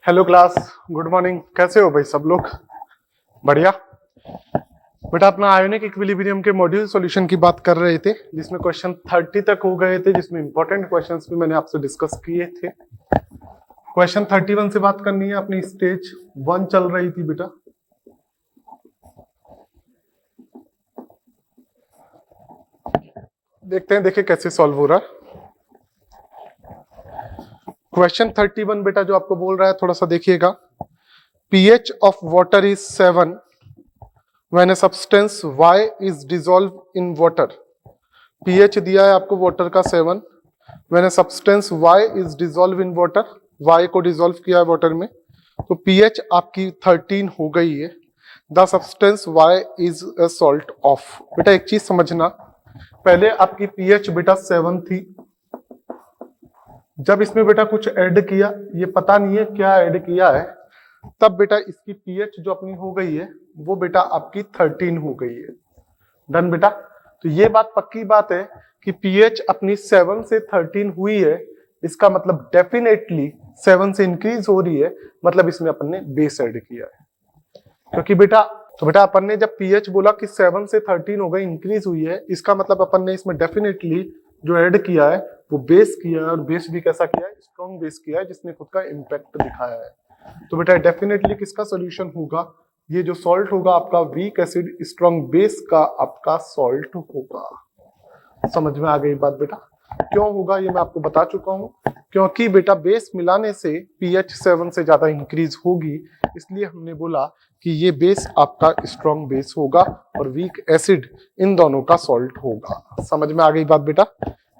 Hello class, good morning. कैसे हो भाई सब लोग? बढ़िया। बेटा अपना आयोनिक इक्विलिब्रियम के मॉड्यूल सॉल्यूशन की बात कर रहे थे, जिसमें क्वेश्चन 30 तक हो गए थे, जिसमें इंपॉर्टेंट क्वेश्चंस भी मैंने आपसे डिस्कस किए थे। क्वेश्चन 31 से बात करनी है। अपनी स्टेज 1 चल रही थी बेटा। देखते हैं, देखिए कैसे सॉल्व हो रहा है। क्वेश्चन 31 बेटा जो आपको बोल रहा है, थोड़ा सा देखिएगा। pH of water is 7 when a substance Y is dissolved in water। pH दिया है आपको वाटर का 7 when a substance Y is dissolved in water। Y को डिसॉल्व किया है वाटर में, तो pH आपकी 13 हो गई है। The substance Y is a salt of। बेटा एक चीज समझना, पहले आपकी pH बेटा 7 थी। जब इसमें बेटा कुछ ऐड किया, ये पता नहीं है क्या ऐड किया है, तब बेटा इसकी pH जो अपनी हो गई है वो बेटा आपकी 13 हो गई है। डन बेटा। तो ये बात पक्की बात है कि pH अपनी 7 से 13 हुई है, इसका मतलब डेफिनेटली 7 से इंक्रीज हो रही है, मतलब इसमें अपन ने बेस ऐड किया है। क्योंकि बेटा अपन ने जब pH बोला कि 7 से 13 हो गई, इंक्रीज हुई है, इसका मतलब अपन ने इसमें डेफिनेटली जो ऐड किया है वो बेस किया है, और बेस भी कैसा किया है? स्ट्रॉन्ग बेस किया है, जिसने खुद का इम्पैक्ट दिखाया है। तो बेटा डेफिनेटली किसका सॉल्यूशन होगा? ये जो सॉल्ट होगा आपका वीक एसिड स्ट्रॉन्ग बेस का आपका सॉल्ट होगा। समझ में आ गई बात बेटा? क्यों होगा ये मैं आपको बता चुका हूं। क्योंकि बेटा बेस मिलाने से pH 7 से ज्यादा इंक्रीज होगी, इसलिए हमने बोला कि ये बेस आपका स्ट्रॉन्ग बेस होगा और वीक एसिड इन दोनों का सॉल्ट होगा। समझ में आ गई बात बेटा?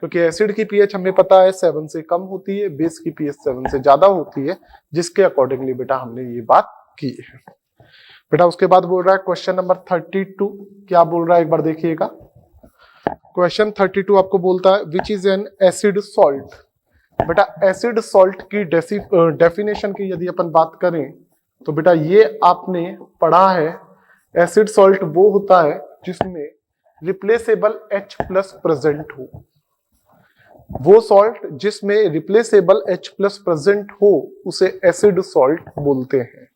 क्योंकि एसिड की pH हमें पता है 7 से कम होती है, बेस की pH 7 से ज्यादा होती है, जिसके अकॉर्डिंगली बेटा हमने ये बात की है। बेटा उसके बाद बोल रहा है क्वेश्चन नंबर 32। क्या बोल रहा है एक बार देखिएगा। क्वेश्चन 32 आपको बोलता है which is an acid salt. बेटा एसिड सॉल्ट की डेफिनेशन की यदि अपन बात करें तो बेटा ये आपने पढ़ा है, एसिड सॉल्ट वो होता है जिसमें रिप्लेसेबल H प्लस प्रेजेंट हो। वो सॉल्ट जिसमें रिप्लेसेबल H प्लस प्रेजेंट हो उसे एसिड सॉल्ट बोलते हैं।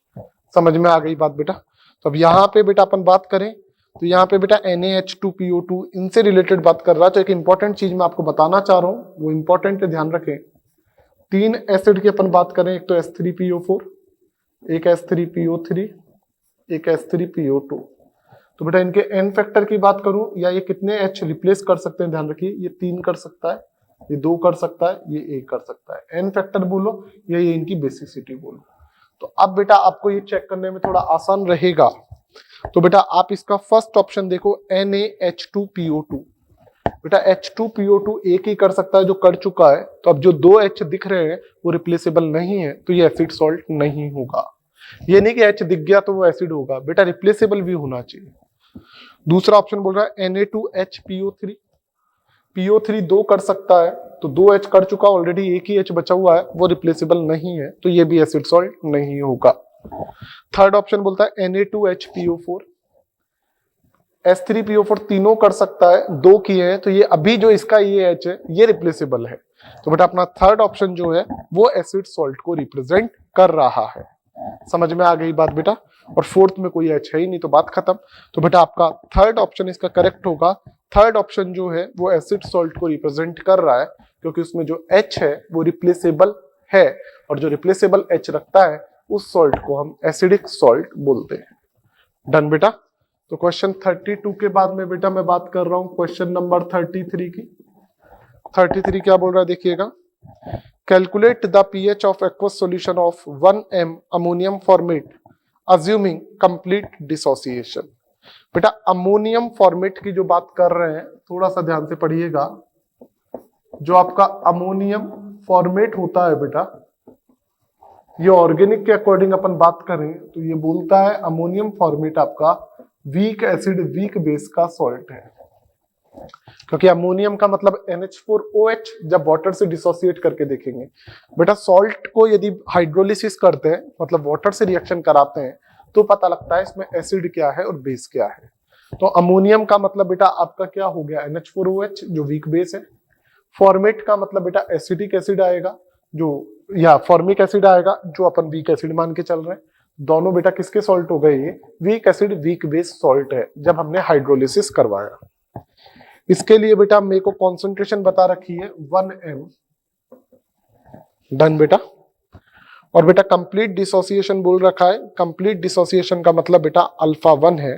समझ में आ गई बात बेटा? तो अब यहाँ पे बेटा अपन बात करें तो यहाँ पे बेटा NaH2PO2 इनसे रिलेटेड बात कर रहा है। तो एक इंपॉर्टेंट चीज मैं आपको बताना चाह रहा हूँ, वो इंपॉर्टेंट है, ध्यान रखें। 3 एसिड की अपन बात करें, एक तो H3PO4, एक H3PO3, एक H3PO2। तो बेटा इनके एन फैक्टर की बात करूं, या ये कितने H रिप्लेस कर सकते हैं, ध्यान रखिए, ये 3 कर सकता है, ये 2 कर सकता है, ये 1 कर सकता है। एन फैक्टर बोलो या ये इनकी बेसिसिटी बोलो। तो अब बेटा आपको ये चेक करने में थोड़ा आसान रहेगा। तो बेटा आप इसका फर्स्ट ऑप्शन देखो, NaH2PO2। बेटा H2PO2 एक ही कर सकता है जो कर चुका है, तो अब जो 2 H दिख रहे हैं वो रिप्लेसेबल नहीं है, तो ये एसिड सॉल्ट नहीं होगा। ये नहीं कि H दिख गया तो वो एसिड होगा, बेटा रिप्लेसेबल भी होना चाहिए। दूसरा ऑप्शन बोल रहा है Na2HPO3। PO3 2 कर सकता है, तो 2 H कर चुका ऑलरेडी, एक ही H बचा हुआ है, वो रिप्लेसेबल नहीं है, तो ये भी एसिड सॉल्ट नहीं होगा। थर्ड ऑप्शन बोलता है Na2HPO4। H3PO4 तीनों कर सकता है, 2 किए हैं, तो ये अभी जो इसका ये H है ये रिप्लेसेबल है। तो बेटा अपना थर्ड ऑप्शन जो है वो एसिड सॉल्ट को रिप्रेजेंट कर रहा है। समझ में आ गई बात बेटा? और फोर्थ में कोई H है ही नहीं, तो बात खत्म। तो बेटा आपका थर्ड ऑप्शन इसका करेक्ट होगा। थर्ड ऑप्शन जो है वो एसिड सॉल्ट को रिप्रेजेंट कर रहा है, क्योंकि उसमें जो H है वो रिप्लेसेबल है, और जो रिप्लेसेबल H रखता है उस सॉल्ट को हम एसिडिक सॉल्ट बोलते हैं। डन बेटा? तो क्वेश्चन 32 के बाद में बेटा मैं बात कर रहा हूं क्वेश्चन नंबर 33 की। 33 क्या बोल रहा है देखिएगा। Calculate the pH of aqueous solution of 1m ammonium format assuming complete dissociation. बेटा अमोनियम फॉर्मेट की जो बात कर रहे हैं, थोड़ा सा ध्यान से पढ़िएगा। जो आपका अमोनियम फॉर्मेट होता है बेटा, ये ऑर्गेनिक के अकॉर्डिंग अपन बात करें तो ये बोलता है अमोनियम फॉर्मेट आपका वीक एसिड वीक बेस का सॉल्ट है। क्योंकि अमोनियम का मतलब NH4OH जब वाटर से डिसोसिएट करके देखेंगे बेटा, सॉल्ट को यदि हाइड्रोलिसिस करते हैं मतलब वाटर से रिएक्शन कराते हैं, तो पता लगता है इसमें एसिड क्या है और बेस क्या है। तो अमोनियम का मतलब बेटा आपका क्या हो गया? NH4OH जो वीक बेस है। फॉर्मेट का मतलब बेटा एसिडिक एसिड आएगा, जो या फॉर्मिक एसिड आएगा जो अपन वीक एसिड मान के चल रहे हैं। दोनों बेटा किसके सॉल्ट हो गए? ये weak acid weak base salt है जब हमने हाइड्रोलिसिस करवाया। इसके लिए बेटा मेरे को कॉन्सेंट्रेशन बता रखी है 1m। डन बेटा। और बेटा कंप्लीट डिसोसिएशन बोल रखा है। कंप्लीट डिसोसिएशन का मतलब बेटा अल्फा 1 है।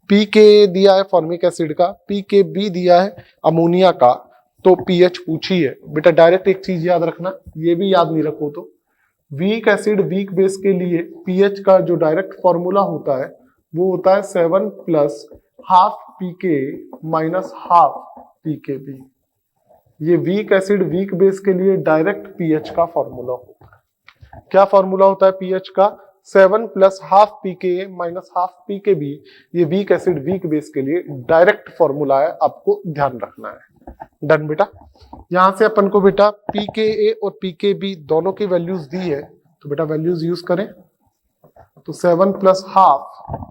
पी के दिया है फॉर्मिक एसिड का, पी के बी दिया है अमोनिया का, तो पीएच पूछी है बेटा। डायरेक्ट एक चीज याद रखना, ये भी याद नहीं रखो तो वीक एसिड वीक बेस के लिए पीएच का जो डायरेक्ट फॉर्मूला होता है वो होता है 7 प्लस हाफ पीके माइनस हाफ पीकेबी। ये वीक एसिड वीक बेस के लिए डायरेक्ट पीएच का फॉर्मूला होता है। क्या फॉर्मूला होता है पीएच का? 7 प्लस हाफ पीके माइनस हाफ पीकेबी। ये वीक एसिड वीक बेस के लिए डायरेक्ट फॉर्मूला है, आपको ध्यान रखना है। डन बेटा। यहां से अपन को बेटा पीकेए और पीकेबी दोनों की वैल्यूज दी है, तो बेटा वैल्यूज यूज करें। तो 7 प्लस हाफ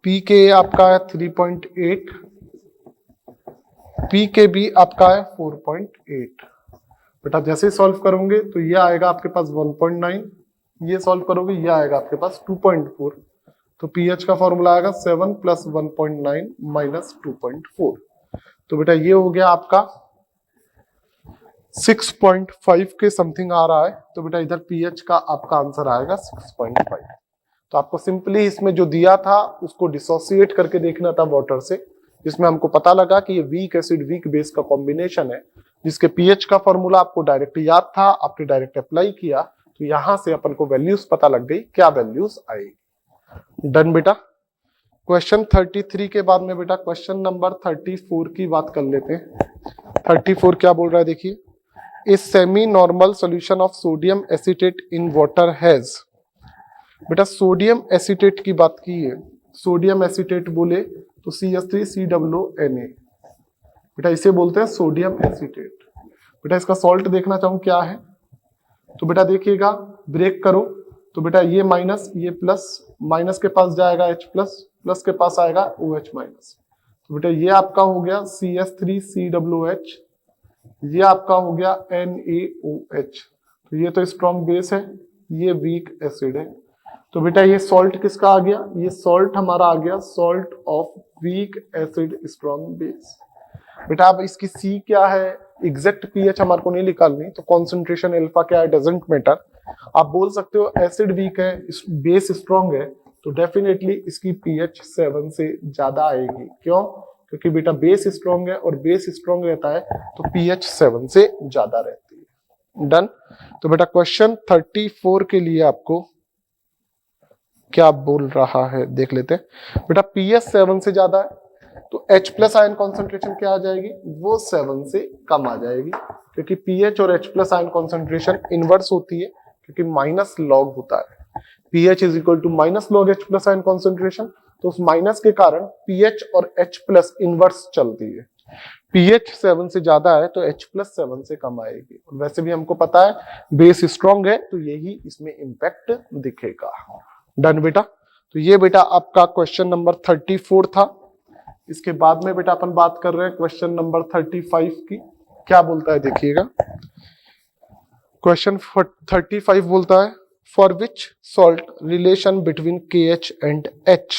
पीके आपका है 3.8, पीकेबी आपका है 4.8। बेटा जैसे सॉल्व करोगे तो ये आएगा आपके पास 1.9, ये सॉल्व करोगे ये आएगा आपके पास 2.4। तो पीएच का फॉर्मूला आएगा 7 प्लस 1.9 माइनस 2.4। तो बेटा ये हो गया आपका 6.5 के समथिंग आ रहा है। तो बेटा इधर पीएच का आपका आंसर आएगा 6.5। तो आपको सिंपली इसमें जो दिया था उसको डिसोसिएट करके देखना था वाटर से, जिसमें हमको पता लगा कि ये वीक एसिड वीक बेस का कॉम्बिनेशन है, जिसके पीएच का फॉर्मूला आपको डायरेक्ट याद था, आपने डायरेक्ट अप्लाई किया, तो यहां से अपन को वैल्यूज पता लग गई, क्या वैल्यूज आएगी। डन बेटा। क्वेश्चन 33 के बाद में बेटा क्वेश्चन नंबर 34 की बात कर लेते हैं। 34 क्या बोल रहा है देखिए, a semi normal solution of sodium acetate in water has. बेटा सोडियम एसीटेट की बात की है, सोडियम एसीटेट बोले तो CH3COONA। बेटा इसे बोलते हैं सोडियम एसीटेट। बेटा इसका सॉल्ट देखना चाहूं क्या है, तो बेटा देखिएगा ब्रेक करो तो बेटा ये माइनस ये प्लस, माइनस के पास जाएगा H प्लस, प्लस के पास आएगा OH माइनस। तो बेटा ये आपका हो गया CH3COOH, ये आपका हो गया NaOH। तो ये तो स्ट्रॉन्ग बेस है, ये वीक एसिड है। तो बेटा ये सॉल्ट किसका आ गया? ये सॉल्ट हमारा आ गया salt of weak acid strong base. बेटा अब इसकी C क्या है, एग्जैक्ट पीएच हमारे को नहीं निकालनी, तो कॉन्सेंट्रेशन अल्फा क्या है डजंट मैटर। आप बोल सकते हो एसिड वीक है बेस स्ट्रॉन्ग है, तो डेफिनेटली इसकी पीएच 7 से ज्यादा आएगी। क्यों? क्योंकि बेटा बेस स्ट्रॉन्ग है और बेस स्ट्रॉन्ग रहता है तो पीएच 7 से ज्यादा रहती है। डन। तो बेटा क्वेश्चन 34 के लिए आपको क्या बोल रहा है देख लेते हैं। बेटा पीएच 7 से ज्यादा है तो H प्लस आयन कॉन्सेंट्रेशन क्या आ जाएगी? वो 7 से कम आ जाएगी, क्योंकि पीएच और H plus ion concentration inverse होती है, क्योंकि माइनस लॉग होता है। PH is equal to minus log H plus ion concentration, तो उस माइनस के कारण पीएच और H प्लस इनवर्स चलती है। पीएच 7 से ज्यादा है तो H प्लस 7 से कम आएगी। और वैसे भी हमको पता है बेस स्ट्रॉन्ग है तो यही इसमें इंपैक्ट दिखेगा। डन बेटा। तो ये बेटा आपका क्वेश्चन नंबर 34 था। इसके बाद में बेटा अपन बात कर रहे हैं क्वेश्चन नंबर 35 की। क्या बोलता है देखिएगा, क्वेश्चन 35 बोलता है for which salt relation between KH and H।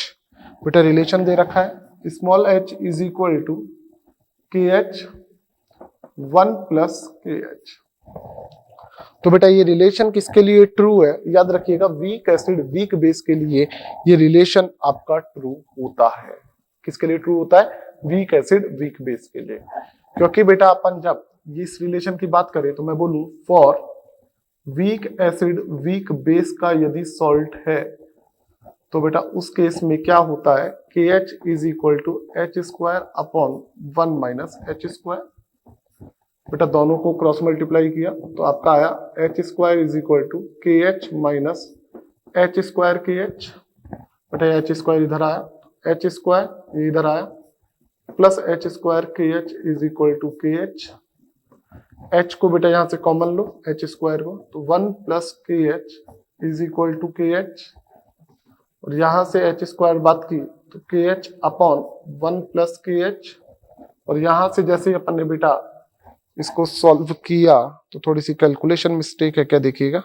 बेटा रिलेशन दे रखा है small h is equal to KH 1 plus KH। तो बेटा ये रिलेशन किसके लिए ट्रू है? याद रखिएगा वीक एसिड वीक बेस के लिए ये रिलेशन आपका ट्रू होता है। किसके लिए ट्रू होता है? वीक एसिड वीक बेस के लिए। क्योंकि बेटा अपन जब इस रिलेशन की बात करें तो मैं बोलूं for weak acid weak base का यदि सॉल्ट है तो बेटा उस केस में क्या होता है, KH is equal to H square upon 1 minus H square. बेटा दोनों को क्रॉस मल्टीप्लाई किया तो आपका आया H square is equal to KH minus H square KH। बेटा H स्क्वायर इधर आया, H स्क्वायर ये इधर आया, plus H square KH is equal to KH। H को बेटा यहां से कॉमन लो H स्क्वायर को, तो 1 plus KH is equal to KH। और यहां से H स्क्वायर बात की तो KH अपॉन 1 प्लस KH। और यहां से जैसे अपन ने बेटा इसको सॉल्व किया तो थोड़ी सी कैलकुलेशन मिस्टेक है क्या, देखिएगा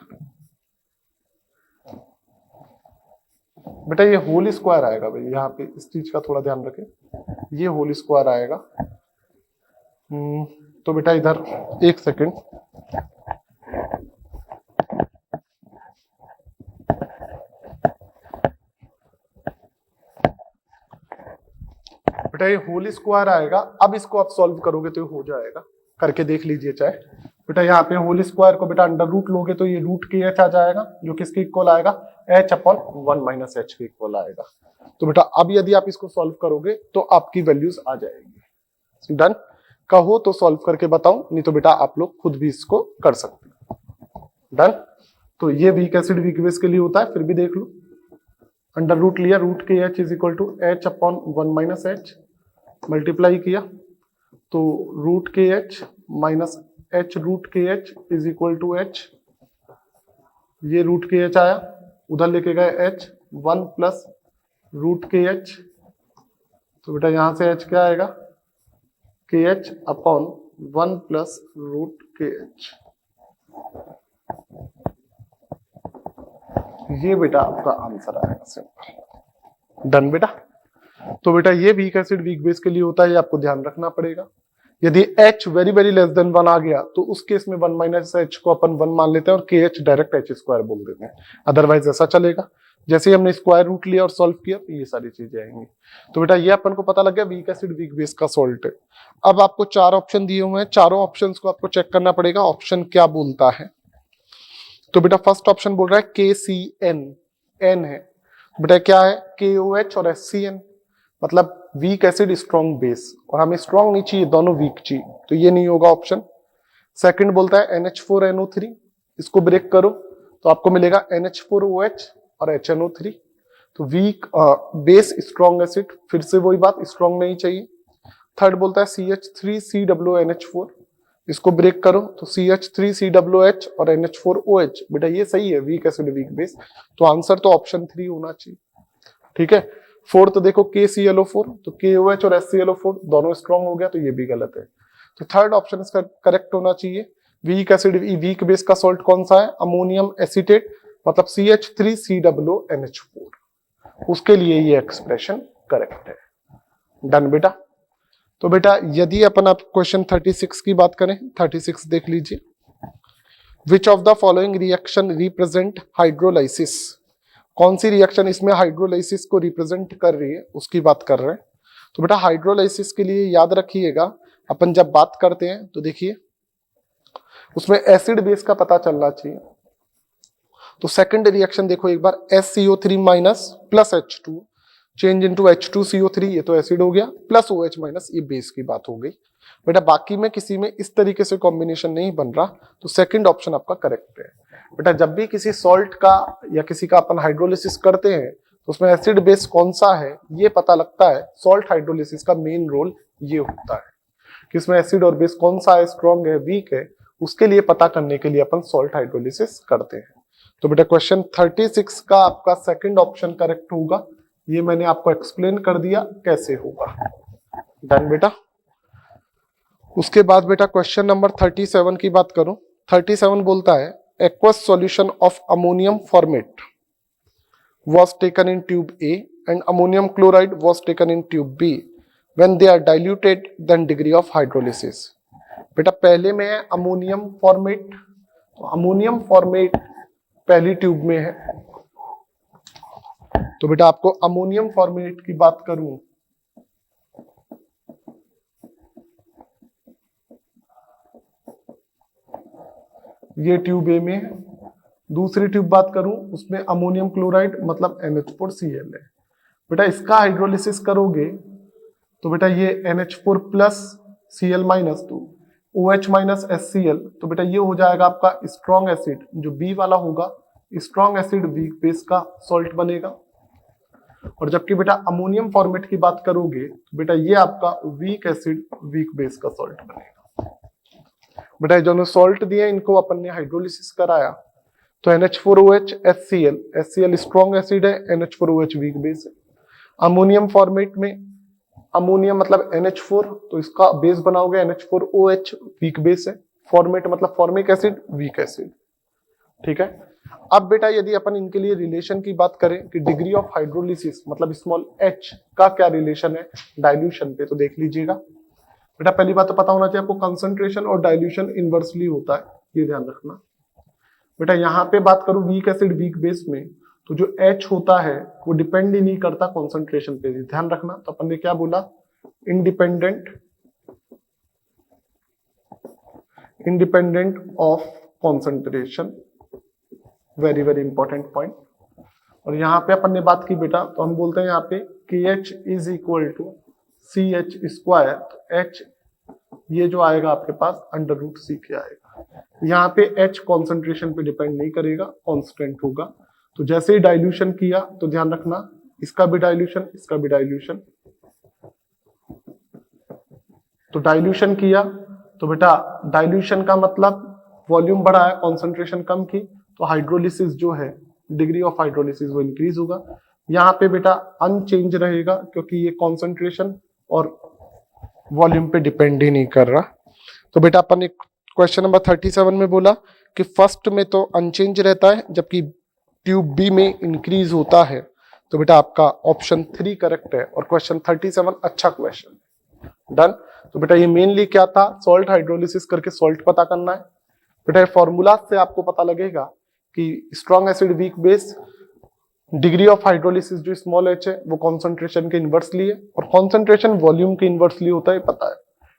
बेटा, ये होल स्क्वायर आएगा भाई, यहाँ पे इस चीज का थोड़ा ध्यान रखें, ये होल स्क्वायर आएगा। तो बेटा इधर एक सेकेंड, बेटा ये होल स्क्वायर आएगा। अब इसको आप सॉल्व करोगे तो हो जाएगा, करके देख लीजिए चाहे। बेटा यहाँ पे होल स्क्वायर को बेटा अंडर रूट लोगे तो ये रूट के एच आ जाएगा, जो किसके इक्वल आएगा, एच अपॉन 1 माइनस एच के इक्वल आएगा। तो बेटा अब यदि आप इसको सॉल्व करोगे तो आपकी वैल्यूज आ जाएगी। डन, कहो तो सॉल्व करके बताऊं, नहीं तो बेटा आप लोग खुद भी इसको कर सकते हैं। डन, तो ये वीक एसिड वीक बेस के लिए होता है, फिर भी देख लो। अंडर रूट लिया, root K H is equal to H upon 1 minus H, multiply किया तो root K H minus H root K H is equal to H, ये रूट के एच आया, उधर लेके गए H, 1 plus root K H, तो बेटा यहां से एच क्या आएगा, K H upon 1 plus root K H. ये बेटा आपका आंसर आएगा, सिंपल। डन बेटा, तो बेटा ये वीक एसिड वीक बेस के लिए होता है, ये आपको ध्यान रखना पड़ेगा। यदि H very very less than 1 आ गया तो उस केस में 1 माइनस एच को अपन 1 मान लेते हैं और KH डायरेक्ट एच स्क्वायर बोल देते हैं, अदरवाइज ऐसा चलेगा। जैसे ही हमने स्क्वायर रूट लिया और सॉल्व किया तो ये सारी चीजें आएंगी। तो बेटा ये अपन को पता लग गया वीक एसिड वीक बेस का सॉल्ट है। अब आपको 4 ऑप्शन दिए हुए हैं, चारों ऑप्शंस को आपको चेक करना पड़ेगा ऑप्शन क्या बोलता है। तो बेटा फर्स्ट ऑप्शन बोल रहा है KCN, N है बेटा, क्या है KOH और SCN, मतलब वीक एसिड स्ट्रॉन्ग बेस, और हमें स्ट्रॉन्ग नहीं चाहिए, दोनों वीक चाहिए, तो ये नहीं होगा ऑप्शन। सेकंड बोलता है NH4NO3, इसको ब्रेक करो तो आपको मिलेगा NH4OH और HNO3, तो वीक बेस स्ट्रॉन्ग एसिड, फिर से वही बात, स्ट्रॉन्ग नहीं चाहिए। थर्ड बोलता है CH3COONH4, इसको ब्रेक करो तो CH3COOH और NH4OH, बेटा ये सही है, वीक एसिड वीक बेस, तो आंसर तो ऑप्शन 3 होना चाहिए। ठीक है। फोर्थ देखो KClO4, तो KOH और SClO4 दोनों स्ट्रॉन्ग हो गया, तो ये भी गलत है। तो थर्ड ऑप्शन इसका करेक्ट होना चाहिए। वीक एसिड वीक बेस का सॉल्ट कौन सा है, अमोनियम एसीटेट, मतलब CH3COONH4, उसके लिए ये एक्सप्रेशन करेक्ट है। डन बेटा। तो बेटा यदि अपन आप क्वेश्चन 36 की बात करें, 36 देख लीजिए। Which of the following reaction represent hydrolysis, कौन सी रिएक्शन इसमें हाइड्रोलाइसिस को रिप्रेजेंट कर रही है उसकी बात कर रहे हैं। तो बेटा हाइड्रोलाइसिस के लिए याद रखिएगा, अपन जब बात करते हैं तो देखिए उसमें एसिड बेस का पता चलना चाहिए। तो सेकंड रिएक्शन देखो एक बार, SCO3 minus plus H2 change into H2CO3, ये तो एसिड हो गया, प्लस OH माइनस, ये बेस की बात हो गई। बेटा बाकी में किसी में इस तरीके से कॉम्बिनेशन नहीं बन रहा, तो सेकंड ऑप्शन आपका करेक्ट है। बेटा जब भी किसी सॉल्ट का या किसी का अपन हाइड्रोलिसिस करते हैं तो उसमें एसिड बेस कौन सा है ये पता लगता है। सॉल्ट हाइड्रोलिसिस का मेन रोल ये होता है कि इसमें एसिड और बेस कौन सा है, स्ट्रॉन्ग है, वीक है, उसके लिए पता करने के लिए अपन सॉल्ट हाइड्रोलिसिस करते हैं। तो बेटा क्वेश्चन 36 का आपका सेकंड ऑप्शन करेक्ट होगा, ये मैंने आपको एक्सप्लेन कर दिया कैसे होगा। डन बेटा। उसके बाद बेटा क्वेश्चन नंबर 37 की बात करूं, 37 बोलता है aqueous solution of ammonium formate was taken in tube A and ammonium chloride was taken in tube B. When they are diluted, then degree of hydrolysis. बेटा पहले में है अमोनियम फॉर्मेट, तो अमोनियम फॉर्मेट पहली ट्यूब में है, तो बेटा आपको अमोनियम फॉर्मेट की बात करूं, ये ट्यूब ए में है। दूसरी ट्यूब बात करूं उसमें अमोनियम क्लोराइड मतलब NH4Cl है। बेटा इसका हाइड्रोलिसिस करोगे तो बेटा ये NH4 plus Cl minus 2 OH minus HCl, तो बेटा ये हो जाएगा आपका स्ट्रॉन्ग एसिड, जो बी वाला होगा स्ट्रॉन्ग एसिड वीक बेस का सॉल्ट बनेगा। और जबकि बेटा अमोनियम फॉर्मेट की बात करोगे तो बेटा ये आपका वीक एसिड वीक बेस का सॉल्ट बनेगा। बेटा जो सॉल्ट दिए इनको अपन ने हाइड्रोलिसिस कराया, तो NH4OH HCl स्ट्रॉन्ग एसिड है, NH4OH वीक बेस है। अमोनियम फॉर्मेट में अमोनियम मतलब NH4, तो इसका बेस बनाओगे NH4OH, वीक बेस है। फॉर्मेट मतलब फॉर्मिक एसिड, वीक एसिड। ठीक है। अब बेटा यदि अपन इनके लिए रिलेशन की बात करें कि डिग्री ऑफ हाइड्रोलिसिस मतलब स्मॉल h का क्या रिलेशन है डाइल्यूशन पे, तो देख लीजिएगा बेटा। पहली बात तो पता होना चाहिए आपको, कंसंट्रेशन और डाइल्यूशन इनवर्सली होता है, ये ध्यान रखना बेटा। यहाँ पे बात करूं वीक एसिड वीक बेस में, तो जो H होता है वो डिपेंड ही नहीं करता कॉन्सेंट्रेशन पे, ध्यान रखना। तो अपन ने क्या बोला, independent of concentration, very very important point. और यहाँ पे अपन ने बात की बेटा, तो हम बोलते हैं यहाँ पे KH is equal to CH square, तो H ये जो आएगा आपके पास √C के आएगा। यहाँ पे H कॉन्सेंट्रेशन पे डिपेंड नहीं करेगा, कांस्टेंट होगा। तो जैसे ही डाइल्यूशन किया तो ध्यान रखना इसका भी डाइल्यूशन, इसका भी डाइल्यूशन। तो डाइल्यूशन किया तो बेटा डाइल्यूशन का मतलब वॉल्यूम बढ़ा है, कॉन्सेंट्रेशन कम की, तो हाइड्रोलिसिस जो है, डिग्री ऑफ हाइड्रोलिसिस वो इंक्रीज होगा। यहाँ पे बेटा अनचेंज रहेगा क्योंकि ये कॉन्सेंट्रेशन और वॉल्यूम पे डिपेंड ही नहीं कर रहा। तो बेटा अपन एक क्वेश्चन नंबर 37 में बोला कि फर्स्ट में तो अनचेंज रहता है जबकि ट्यूब बी में इंक्रीज होता है। तो बेटा आपका ऑप्शन 3 करेक्ट है और क्वेश्चन 37 अच्छा क्वेश्चन है। डन। तो बेटा ये मेनली क्या था, सॉल्ट हाइड्रोलिसिस करके सॉल्ट पता करना है। बेटा ये फॉर्मूला से आपको पता लगेगा कि strong acid weak base, degree of hydrolysis जो स्मॉल h है वो कॉन्सेंट्रेशन के इनवर्सली है और कॉन्सेंट्रेशन वॉल्यूम के इनवर्सली होता है, पता है।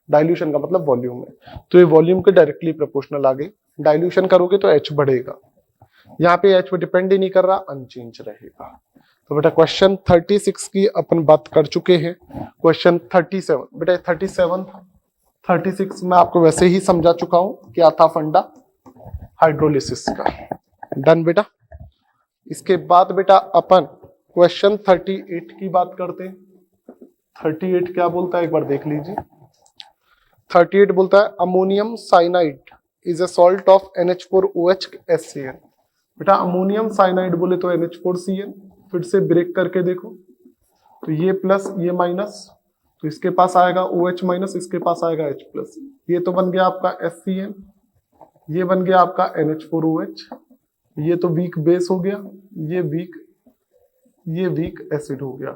डाइल्यूशन का मतलब वॉल्यूम है, तो ये वॉल्यूम के डायरेक्टली प्रोपोर्शनल आ गई। डाइल्यूशन करोगे तो h बढ़ेगा, यहाँ पे h पे डिपेंड ही नहीं कर रहा, अनचेंज रहेगा। तो बेटा क्वेश्चन 36 की अपन बात कर चुके हैं। क्वेश्चन 37 बेटा 37 था, 36 मैं आपको वैसे ही समझा चुका हूं, क्या था फंडा हाइड्रोलिसिस का। डन बेटा। इसके बाद बेटा अपन क्वेश्चन 38 की बात करते हैं। 38 क्या बोलता है एक बार देख लीजिए। 38 बोलता है ammonium cyanide is a salt of NH4OH HCl। बेटा अमोनियम साइनाइड बोले तो NH4Cl, फिर से ब्रेक करके देखो तो ये प्लस ये माइनस, तो इसके पास आएगा OH माइनस, इसके पास आएगा H प्लस। ये तो बन गया आपका HCl, ये बन गया आपका NH4OH, ये तो वीक बेस हो गया, ये वीक एसिड हो गया।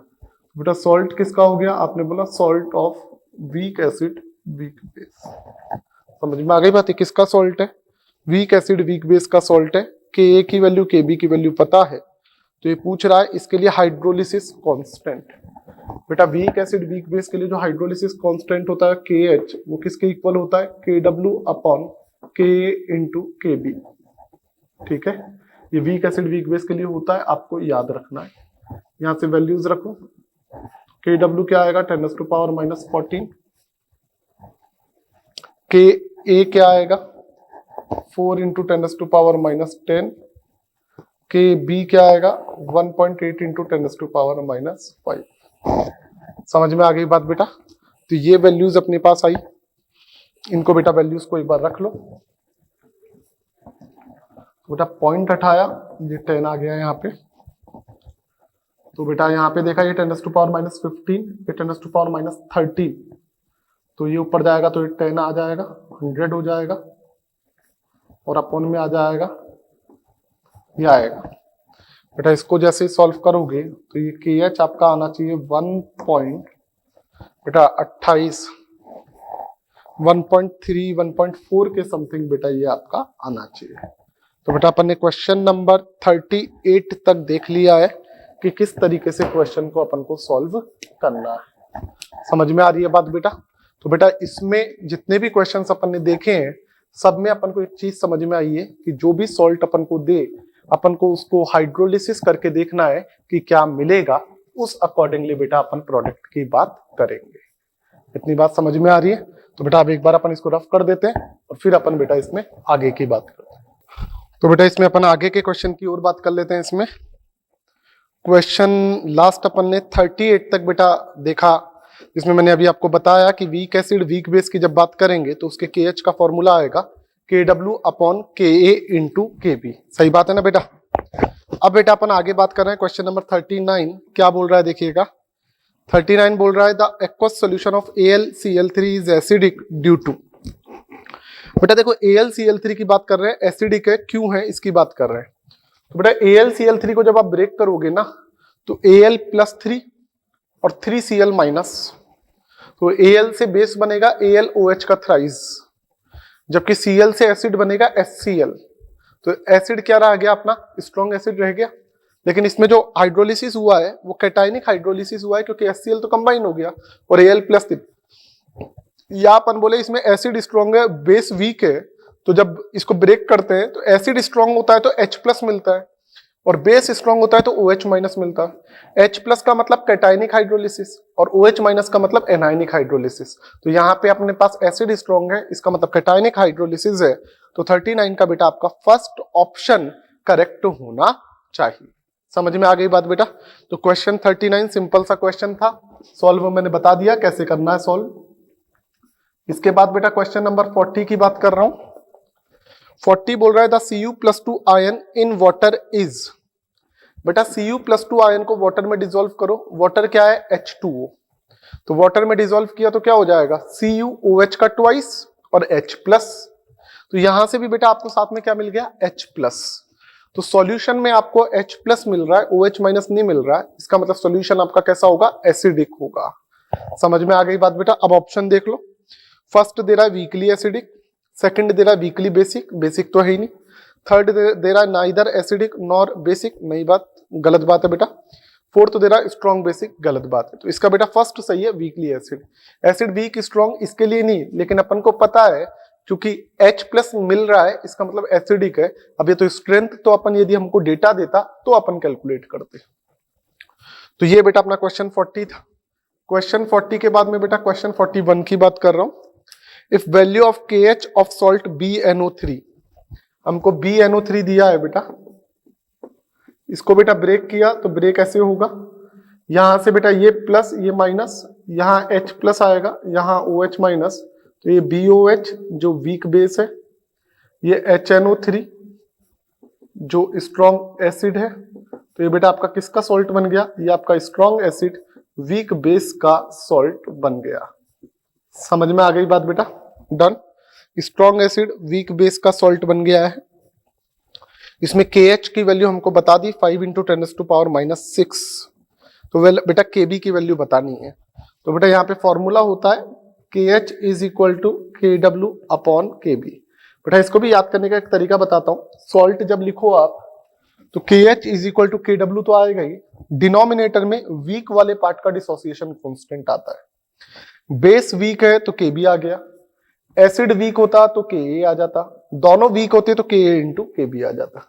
बेटा सॉल्ट किसका हो गया, आपने बोला salt of weak acid weak base. समझ में आ गई बात है, किसका सॉल्ट है, वीक एसिड वीक बेस का सॉल्ट है। Ka की वैल्यू Kb की वैल्यू पता है, तो ये पूछ रहा है इसके लिए हाइड्रोलिसिस कांस्टेंट। बेटा वीक एसिड वीक बेस के लिए जो हाइड्रोलिसिस कांस्टेंट होता है KH, वो किसके इक्वल होता है, KW upon Ka into Kb। ठीक है, ये वीक एसिड वीक बेस के लिए होता है, आपको याद रखना है। यहां से वैल्यूज रखो, KW क्या आएगा 10⁻⁻14, Ka क्या आएगा 4 इंटू 10⁻⁻10, Kb क्या आएगा 1.8 इंटू 10⁻⁻5। समझ में आ गई बात बेटा। तो ये वैल्यूज अपने पास आई, इनको बेटा वैल्यूज को एक बार रख लो। बेटा पॉइंट हटाया, ये 10 आ गया यहाँ पे। तो बेटा यहाँ पे देखा ये 10⁻⁻15, ये 10⁻⁻13, तो ये ऊपर जाएगा तो ये 10 आ जाएगा, 100 हो जाएगा और अपॉन में आ जाएगा, ये आएगा। बेटा इसको जैसे सॉल्व करोगे तो ये KH आपका आना चाहिए 1.28 1.3 1.4 के समथिंग बेटा ये आपका आना चाहिए। तो बेटा अपन ने क्वेश्चन नंबर 38 तक देख लिया है कि किस तरीके से क्वेश्चन को अपन को सॉल्व करना है। समझ में आ रही है बात बेटा। तो बेटा इसमें जितने भी क्वेश्चंस अपन ने देखे हैं सब में अपन को एक चीज समझ में आई है कि जो भी सॉल्ट अपन को दे, अपन को उसको हाइड्रोलिसिस करके देखना है कि क्या मिलेगा, उस अकॉर्डिंगली बेटा अपन प्रोडक्ट की बात करेंगे। इतनी बात समझ में आ रही है। तो बेटा अब एक बार अपन इसको रफ कर देते हैं और फिर अपन बेटा इसमें आगे की बात करते हैं। तो बेटा इसमें अपन आगे के क्वेश्चन की ओर बात कर लेते हैं। इसमें क्वेश्चन लास्ट अपन ने 38 तक बेटा देखा, जिसमें मैंने अभी आपको बताया कि वीक एसिड वीक बेस की जब बात करेंगे तो उसके KH का फॉर्मूला आएगा KW upon Ka into Kb। सही बात है ना बेटा। अब बेटा अपन आगे बात कर रहे हैं क्वेश्चन नंबर 39। क्या बोल रहा है देखिएगा, 39 बोल रहा है the aqueous solution of AlCl3 is acidic due to. बेटा देखो AlCl3 की बात कर रहे हैं, एसिडिक है, क्यों है इसकी बात कर रहे हैं। तो बेटा AlCl3 को जब आप ब्रेक करोगे ना तो Al+3 और 3Cl माइनस, तो Al से बेस बनेगा AlOH का थ्राइस, जबकि Cl से एसिड बनेगा HCl। तो एसिड क्या रह गया अपना, स्ट्रॉन्ग एसिड रह गया। लेकिन इसमें जो हाइड्रोलिसिस हुआ है वो कैटायनिक हाइड्रोलिसिस हुआ है, क्योंकि HCl तो कंबाइन हो गया और Al+3। या अपन बोले इसमें एसिड स्ट्रॉन्ग है, बेस वीक है, तो जब इसको ब्रेक करते हैं तो एसिड स्ट्रॉन्ग होता है तो H+ मिलता है, और बेस स्ट्रॉन्ग होता है तो OH- मिलता है। H+ का मतलब कैटायनिक हाइड्रोलिसिस और OH- का मतलब एनायनिक हाइड्रोलिसिस। तो यहाँ पे अपने पास एसिड स्ट्रॉन्ग है, इसका मतलब कैटायनिक हाइड्रोलिसिस है। तो 39 का बेटा आपका फर्स्ट ऑप्शन करेक्ट होना चाहिए। समझ में आ गई बात बेटा। तो क्वेश्चन 39 सिंपल सा क्वेश्चन था, सॉल्व मैंने बता दिया कैसे करना है सॉल्व। इसके बाद बेटा क्वेश्चन नंबर 40 की बात कर रहा हूं। 40 बोल रहा है the Cu+2 ion in water is. बेटा Cu+2 आयन को वाटर में डिसॉल्व करो। वाटर क्या है, H2O। तो वाटर में डिसॉल्व किया तो क्या हो जाएगा, CuOH का ट्वाइस और H+। तो यहां से भी बेटा आपको साथ में क्या मिल गया, H+। तो सॉल्यूशन में आपको H+ मिल रहा है, OH- नहीं मिल रहा है, इसका मतलब सॉल्यूशन आपका कैसा होगा, एसिडिक होगा। समझ में आ गई बात बेटा। अब ऑप्शन देख लो। फर्स्ट दे रहा है वीकली एसिडिक, सेकंड दे रहा है वीकली बेसिक, बेसिक तो है ही नहीं। थर्ड दे रहा है नाइदर एसिडिक नॉर बेसिक, नई बात, गलत बात है बेटा। फोर्थ दे रहा है स्ट्रॉन्ग बेसिक, गलत बात है। तो इसका बेटा फर्स्ट सही है, weekly acid. Acid weak strong इसके लिए नहीं, लेकिन अपन को पता है क्योंकि H+ मिल रहा है इसका मतलब एसिडिक है। अब ये तो स्ट्रेंथ तो अपन यदि हमको डेटा देता तो अपन कैलकुलेट करते। तो ये बेटा अपना क्वेश्चन 40 था। क्वेश्चन 40 के बाद में बेटा क्वेश्चन 41 की बात कर रहा हूं। If value of KH of salt BnO3, हमको BnO3 दिया है बेटा, इसको बेटा ब्रेक किया तो ब्रेक ऐसे होगा, यहां से बेटा ये प्लस ये माइनस, यहां H+ आएगा, यहां OH-, तो ये BOH जो वीक बेस है, ये HNO3 जो स्ट्रॉन्ग एसिड है। तो ये बेटा आपका किसका सॉल्ट बन गया, ये आपका स्ट्रॉन्ग एसिड वीक बेस का सॉल्ट बन गया। समझ में आ गई बात बेटा, done. Strong acid weak base का सॉल्ट बन गया है। इसमें KH की वैल्यू हमको बता दी 5 × 10⁻⁶। तो बेटा KB की वैल्यू बतानी है। तो बेटा यहाँ पे फॉर्मूला होता है KH = KW/KB। बेटा इसको भी याद करने का एक तरीका बताता हूँ। सॉल्ट जब लिखो आप तो KH = KW तो आएगा ही, डिनोमिनेटर में वीक वाले पार्ट का डिसोसिएशन कांस्टेंट आता है। बेस वीक है तो KB आ गया, एसिड वीक होता तो Ka आ जाता, दोनों वीक होते तो Ka × KB आ जाता।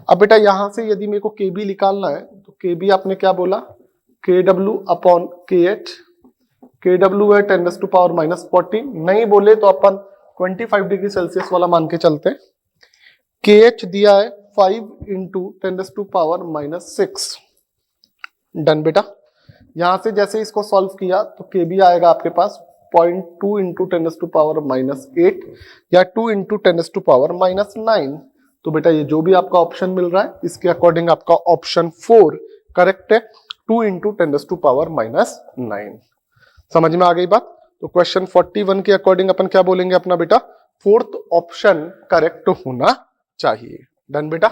अब बेटा यहां से यदि मेरे को KB निकालना है तो KB आपने क्या बोला, KW/KH। KW है 10⁻⁻14, नहीं बोले तो अपन 25 डिग्री सेल्सियस वाला मान के चलते। KH दिया है 5 × 10⁻⁻6। डन बेटा। यहां से जैसे इसको सॉल्व किया तो KB आएगा आपके पास 0.2 × 10⁻⁸ या 2 × 10⁻⁹। तो बेटा ये जो भी आपका ऑप्शन मिल रहा है इसके अकॉर्डिंग आपका ऑप्शन 4 करेक्ट है, 2 × 10⁻⁹। समझ में आ गई बात। तो क्वेश्चन 41 के अकॉर्डिंग अपन क्या बोलेंगे अपना बेटा, फोर्थ ऑप्शन करेक्ट होना चाहिए। डन बेटा।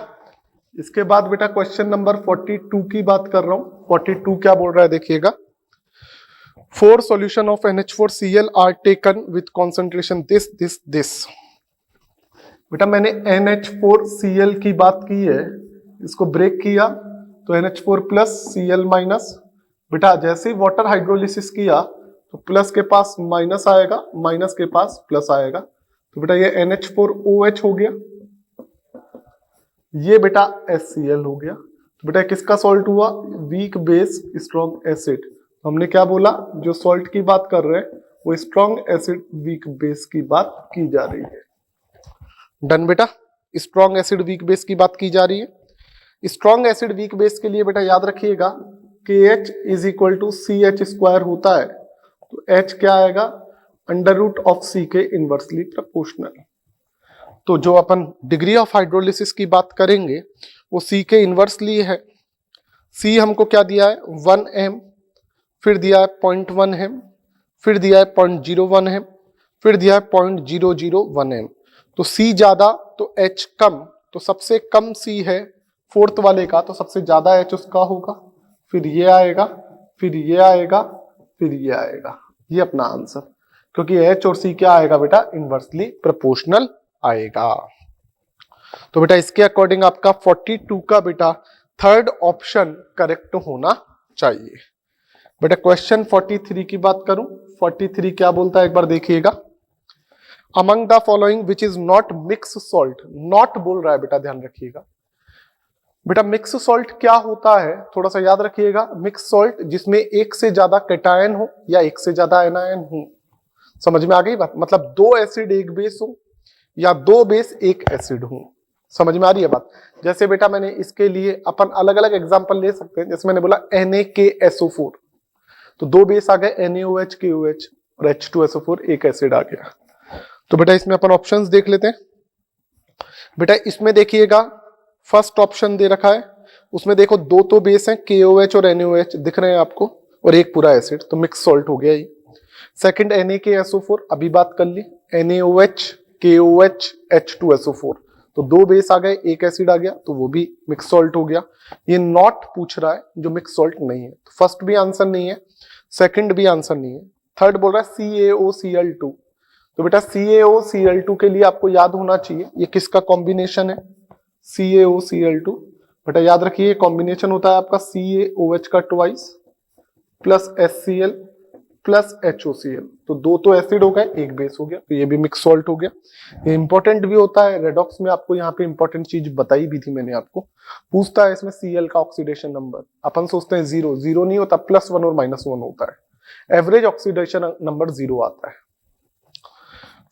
इसके बाद बेटा क्वेश्चन नंबर 42 की बात कर रहा हूं। 42 क्या बोल रहा है देखिएगा, 4 solution of NH4Cl are taken with concentration this। बेटा मैंने NH4Cl की बात की है, इसको ब्रेक किया तो NH4+ Cl-। बेटा जैसे ही वाटर हाइड्रोलिसिस किया तो प्लस के पास माइनस आएगा, माइनस के पास प्लस आएगा। तो बेटा ये NH4OH हो गया, ये बेटा HCl हो गया। तो बेटा किसका सॉल्ट हुआ, वीक बेस स्ट्रॉन्ग एसिड। हमने क्या बोला, जो सॉल्ट की बात कर रहे हैं वो स्ट्रॉन्ग एसिड वीक बेस की बात की जा रही है। डन बेटा। स्ट्रॉन्ग एसिड वीक बेस की बात की जा रही है। स्ट्रॉन्ग एसिड वीक बेस के लिए बेटा याद रखिएगा KH = CH² होता है, तो H क्या आएगा, √C के इनवर्सली प्रोपोर्शनल। तो जो अपन डिग्री ऑफ हाइड्रोलिसिस की बात करेंगे वो C के इनवर्सली है। C हमको क्या दिया है 1m, फिर दिया है 0.1 m, फिर दिया है 0.01 m, फिर दिया है 0.001 m। तो C ज्यादा तो H कम, तो सबसे कम C है फोर्थ वाले का, तो सबसे ज्यादा H उसका होगा, फिर ये आएगा, फिर ये आएगा, फिर ये आएगा, ये अपना आंसर। क्योंकि H और C क्या आएगा बेटा, इनवर्सली प्रोपोर्शनल आएगा। तो बेटा इसके अकॉर्डिंग आपका 42 का बेटा थर्ड ऑप्शन करेक्ट होना चाहिए। बेटा क्वेश्चन 43 की बात करूं, 43 क्या बोलता है एक बार देखिएगा। Among the following which is not mix salt, not बोल रहा है बेटा, ध्यान रखिएगा। बेटा मिक्स सॉल्ट क्या होता है, थोड़ा सा याद रखिएगा। मिक्स सॉल्ट जिसमें एक से ज्यादा कैटायन हो या एक से ज्यादा एनायन हो। समझ में आ गई बात, मतलब 2 एसिड एक बेस हो या 2 बेस एक एसिड हो। समझ में आ रही है बात। जैसे बेटा मैंने इसके लिए अपन अलग अलग एग्जांपल ले सकते हैं। जैसे मैंने बोला NaKSO4, तो 2 बेस आ गए NaOH KOH और H2SO4 एक एसिड आ गया। तो बेटा इसमें अपन ऑप्शंस देख लेते हैं। बेटा इसमें देखिएगा फर्स्ट ऑप्शन दे रखा है, उसमें देखो 2 तो बेस हैं KOH और NaOH दिख रहे हैं आपको, और एक पूरा एसिड, तो मिक्स सॉल्ट हो गया ये। सेकंड NaKSO4 अभी बात कर ली, NaOH KOH H2SO4, तो 2 बेस आ गए एक एसिड आ गया, तो वो भी मिक्स सॉल्ट हो गया। ये नॉट पूछ रहा है जो मिक्स सॉल्ट नहीं है, तो फर्स्ट भी आंसर नहीं है, सेकंड भी आंसर नहीं है। थर्ड बोल रहा है CaOCl2, तो बेटा CaOCl2 के लिए आपको याद होना चाहिए ये किसका कॉम्बिनेशन है, CaOCl2। बेटा याद रखिए कॉम्बिनेशन होता है आपका CaOH का twice plus HCl plus HOCl, तो 2 तो एसिड हो गए एक बेस हो गया, तो ये भी मिक्स सॉल्ट हो गया। ये इंपॉर्टेंट भी होता है रेडॉक्स में, आपको यहाँ पे इंपॉर्टेंट चीज बताई भी थी मैंने आपको। पूछता है इसमें Cl का ऑक्सीडेशन नंबर, अपन सोचते हैं 0, 0 नहीं होता, +1 और -1 होता है। एवरेज ऑक्सीडेशन नंबर 0 आता है।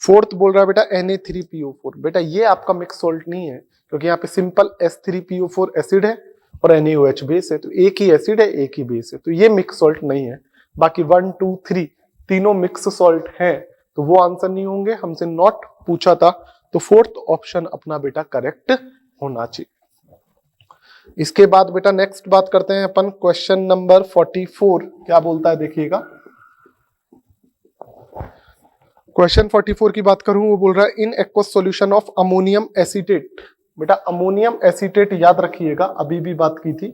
फोर्थ बोल रहा है बेटा Na3PO4, बेटा ये आपका मिक्स सॉल्ट नहीं है, क्योंकि यहाँ पे सिंपल S3PO4 एसिड है और NaOH बेस है, तो एक ही एसिड है एक ही बेस है, तो ये मिक्स सॉल्ट नहीं है। बाकी 1 2 3 तीनों मिक्स सॉल्ट हैं, तो वो आंसर नहीं होंगे, हमसे नॉट पूछा था, तो फोर्थ ऑप्शन अपना बेटा करेक्ट होना चाहिए। इसके बाद बेटा नेक्स्ट बात करते हैं अपन क्वेश्चन नंबर 44 क्या बोलता है देखिएगा। क्वेश्चन 44 की बात करूं, वो बोल रहा है in aqueous solution of ammonium acetate. बेटा अमोनियम एसीटेट याद रखिएगा, अभी भी बात की थी।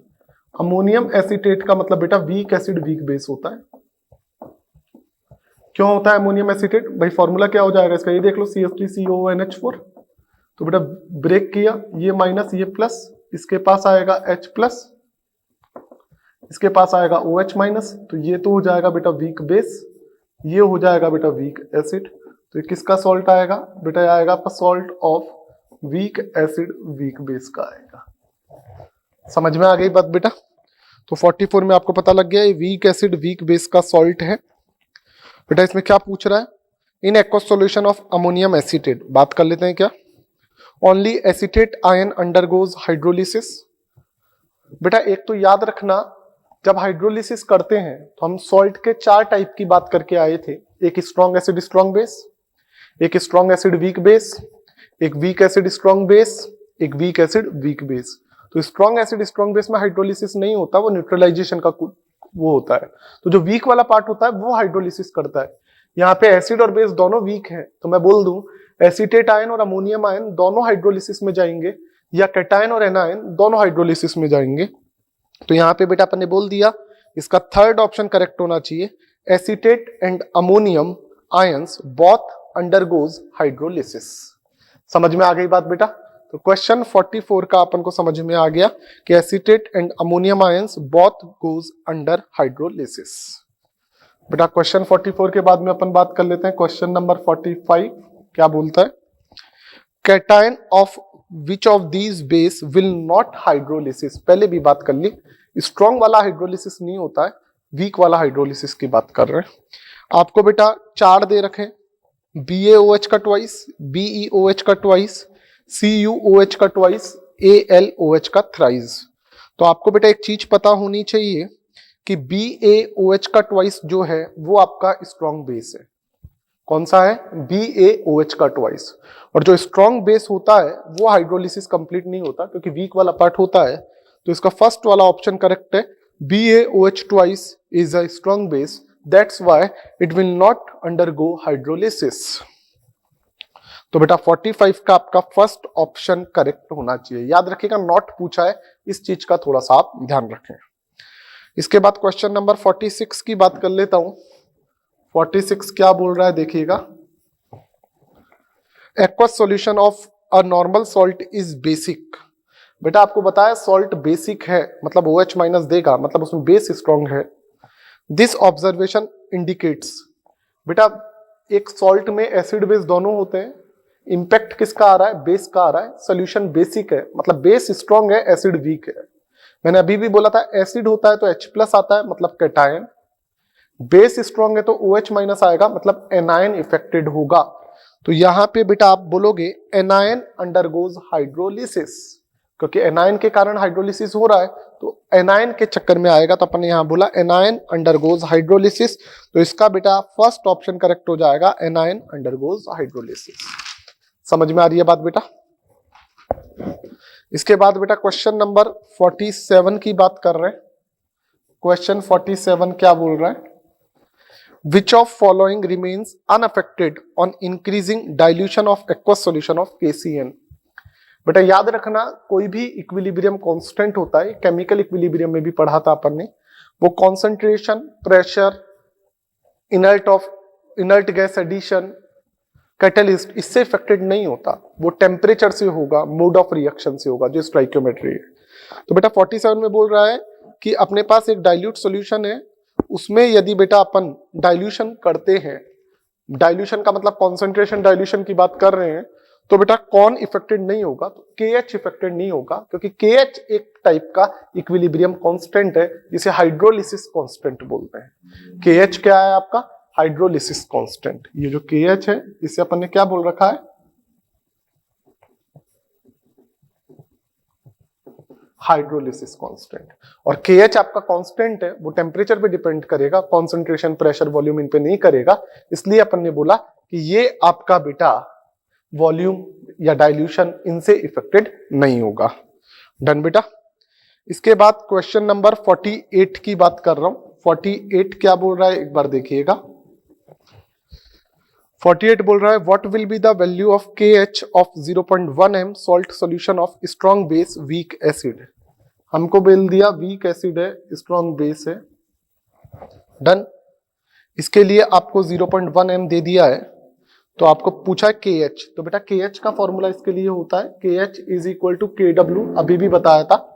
अमोनियम एसीटेट का मतलब बेटा वीक एसिड वीक बेस होता है। क्यों होता है अमोनियम एसीटेट, भाई फॉर्मूला क्या हो जाएगा इसका, ये देख लो CH3COONH4, तो बेटा ब्रेक किया, ये माइनस ये प्लस, इसके पास आएगा H प्लस, इसके पास आएगा OH माइनस, तो ये तो हो जाएगा बेटा वीक बेस, ये हो जाएगा बेटा वीक एसिड। तो ये किसका सॉल्ट आएगा बेटा, आएगा आपका salt of weak acid weak base का आएगा। समझ में आ गई बात बेटा। तो 44 में आपको पता लग गया ये वीक एसिड वीक बेस का सॉल्ट है। बेटा इसमें क्या पूछ रहा है, in aqueous solution of ammonium acetate, बात कर लेते हैं क्या। Only acetate ion undergoes hydrolysis. बेटा एक तो याद रखना, जब हाइड्रोलिसिस करते हैं तो हम सॉल्ट के 4 टाइप की बात करके आए थे, एक स्ट्रॉन्ग एसिड स्ट्रॉन्ग बेस, एक स्ट्रॉन्ग एसिड वीक बेस, एक वीक एसिड स्ट्रॉन्ग बेस, एक वीक एसिड वीक बेस। तो स्ट्रॉन्ग एसिड स्ट्रॉन्ग बेस में हाइड्रोलिसिस नहीं होता, वो न्यूट्रलाइजेशन का वो होता है। तो जो वीक वाला पार्ट होता है वो हाइड्रोलिसिस करता है। यहाँ पे एसिड और बेस दोनों वीक है, तो मैं बोल दूं एसीटेट आयन और अमोनियम आयन दोनों हाइड्रोलिसिस में जाएंगे, या कैटायन और एनायन दोनों हाइड्रोलिसिस में जाएंगे। तो यहाँ पे बेटा अपन ने बोल दिया इसका थर्ड ऑप्शन करेक्ट होना चाहिए, acetate and ammonium ions both undergoes hydrolysis. समझ में आ गई बात बेटा। तो क्वेश्चन 44 का अपन को समझ में आ गया कि acetate and ammonium ions both goes under hydrolysis. बेटा क्वेश्चन 44 के बाद में अपन बात कर लेते हैं क्वेश्चन नंबर 45 क्या बोलता है, cation of which of these base will not hydrolysis. पहले भी बात कर ली, स्ट्रॉन्ग वाला हाइड्रोलिसिस नहीं होता है, वीक वाला हाइड्रोलिसिस की बात कर रहे हैं। आपको बेटा 4 दे रखे, BaOH का ट्वाइस, BeOH का ट्वाइस, CuOH का ट्वाइस, AlOH का थ्राइस। तो आपको बेटा एक चीज पता होनी चाहिए कि BaOH का ट्वाइस जो है वो आपका स्ट्रॉन्ग बेस है। कौन सा है, BaOH का ट्वाइस। और जो स्ट्रॉन्ग बेस होता है वो हाइड्रोलिसिस कंप्लीट नहीं होता, क्योंकि वीक वाला पार्ट होता है। तो इसका फर्स्ट वाला ऑप्शन करेक्ट है, BaOH twice is a strong base, that's why it will not undergo hydrolysis. तो बेटा 45 का आपका फर्स्ट ऑप्शन करेक्ट होना चाहिए। याद रखिएगा नॉट पूछा है, इस चीज का थोड़ा सा आप ध्यान रखें। इसके बाद क्वेश्चन नंबर 46 की बात कर लेता हूं। 46 क्या बोल रहा है देखिएगा, aqueous solution of a normal salt is basic. बेटा आपको बताया सॉल्ट बेसिक है, मतलब OH माइनस देगा, मतलब उसमें बेस स्ट्रॉन्ग है। दिस ऑब्जर्वेशन इंडिकेट्स, बेटा एक सॉल्ट में एसिड बेस दोनों होते हैं, इंपैक्ट किसका आ रहा है, बेस का आ रहा है। सोल्यूशन बेसिक है मतलब बेस स्ट्रॉन्ग है, एसिड वीक है। मैंने अभी भी बोला था एसिड होता है तो H+ आता है मतलब कैटायन, बेस स्ट्रॉन्ग है तो OH माइनस आएगा मतलब एनायन इफेक्टेड होगा। तो यहां पे बेटा आप बोलोगे एनायन अंडरगोज हाइड्रोलिसिस, क्योंकि एनायन के कारण हाइड्रोलिसिस हो रहा है तो एनायन के चक्कर में आएगा, तो अपन ने यहां बोला एनायन अंडरगोज हाइड्रोलिसिस। तो इसका बेटा फर्स्ट ऑप्शन करेक्ट हो जाएगा, एनायन अंडरगोज हाइड्रोलिसिस। समझ में आ रही है बात बेटा। इसके बाद बेटा क्वेश्चन नंबर 47 की बात कर रहे हैं। क्वेश्चन 47 क्या बोल रहा है, Which of following remains unaffected on increasing dilution of aqueous solution of KCN? बेटा याद रखना कोई भी इक्विलिब्रियम कांस्टेंट होता है, केमिकल इक्विलिब्रियम में भी पढ़ा था अपन ने, वो concentration, pressure, inert gas addition, catalyst, इससे इफेक्टेड नहीं होता, वो टेम्परेचर से होगा, मोड ऑफ रिएक्शन से होगा, जो स्टोइकियोमेट्री है। तो बेटा 47 में बोल रहा है कि अपने पास एक डाइल्यूट सॉल्यूशन है, उसमें यदि बेटा अपन डाइल्यूशन करते हैं, डाइल्यूशन का मतलब कॉन्सेंट्रेशन डाइल्यूशन की बात कर रहे हैं, तो बेटा कौन इफेक्टेड नहीं होगा, तो KH इफेक्टेड नहीं होगा, क्योंकि KH एक टाइप का इक्विलिब्रियम कांस्टेंट है जिसे हाइड्रोलिसिस कांस्टेंट बोलते हैं। KH क्या है आपका, हाइड्रोलिसिस कांस्टेंट। ये जो KH है इसे अपन ने क्या बोल रखा है, हाइड्रोलिसिस कांस्टेंट। और KH आपका कांस्टेंट है, वो टेम्परेचर पे डिपेंड करेगा, कॉन्सेंट्रेशन, प्रेशर, वॉल्यूम इन पे नहीं करेगा, इसलिए अपन ने बोला कि ये आपका बेटा वॉल्यूम या डाइल्यूशन इनसे इफेक्टेड नहीं होगा। डन बेटा। इसके बाद क्वेश्चन नंबर 48 की बात कर रहा हूं। 48 क्या बोल रहा है एक बार देखिएगा। 48 बोल रहा है what will be the value of KH of 0.1 m salt solution of strong base weak acid. हमको बोल दिया वीक एसिड है, स्ट्रॉन्ग बेस है। डन। इसके लिए आपको 0.1 m दे दिया है, तो आपको पूछा है KH, तो बेटा KH का फॉर्मूला इसके लिए होता है KH is equal to KW, अभी भी बताया था।